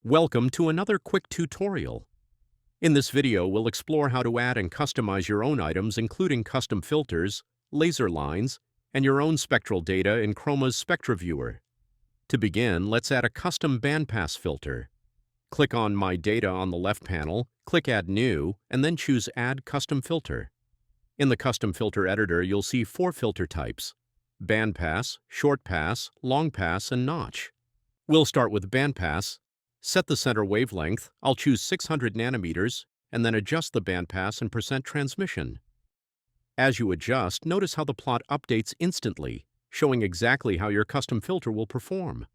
Welcome to another quick tutorial. In this video, we'll explore how to add and customize your own items, including custom filters, laser lines, and your own spectral data in Chroma's Spectra Viewer. To begin, let's add a custom bandpass filter. Click on My Data on the left panel, click Add New, and then choose Add Custom Filter. In the Custom Filter editor, you'll see 4 filter types: bandpass, shortpass, longpass, and notch. We'll start with bandpass. Set the center wavelength. I'll choose 600 nanometers, and then adjust the bandpass and percent transmission. As you adjust, notice how the plot updates instantly, showing exactly how your custom filter will perform.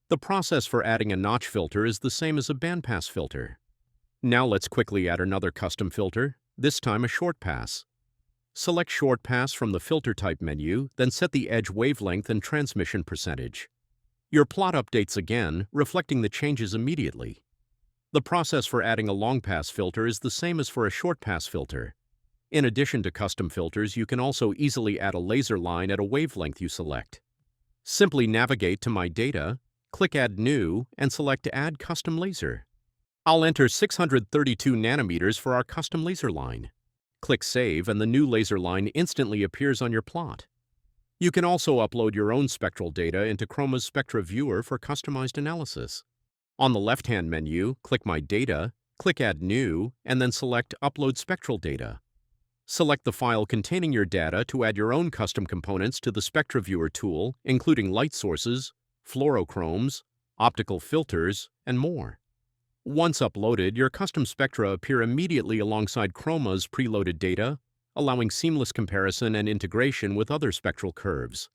The process for adding a notch filter is the same as a bandpass filter. Now let's quickly add another custom filter, this time a shortpass. Select shortpass from the filter type menu, then set the edge wavelength and transmission percentage. Your plot updates again, reflecting the changes immediately. The process for adding a longpass filter is the same as for a shortpass filter. In addition to custom filters, you can also easily add a laser line at a wavelength you select. Simply navigate to My Data, click Add New, and select Add Custom Laser. I'll enter 632 nanometers for our custom laser line. Click Save, and the new laser line instantly appears on your plot. You can also upload your own spectral data into Chroma's Spectra Viewer for customized analysis. On the left-hand menu, click My Data, click Add New, and then select Upload Spectral Data. Select the file containing your data to add your own custom components to the Spectra Viewer tool, including light sources, fluorochromes, optical filters, and more. Once uploaded, your custom spectra appear immediately alongside Chroma's preloaded data, allowing seamless comparison and integration with other spectral curves.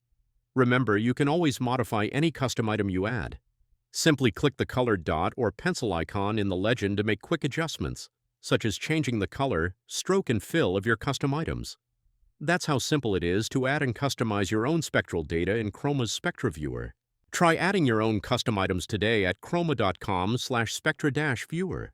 Remember, you can always modify any custom item you add. Simply click the colored dot or pencil icon in the legend to make quick adjustments, such as changing the color, stroke, and fill of your custom items. That's how simple it is to add and customize your own spectral data in Chroma's Spectra Viewer. Try adding your own custom items today at chroma.com/spectra-viewer.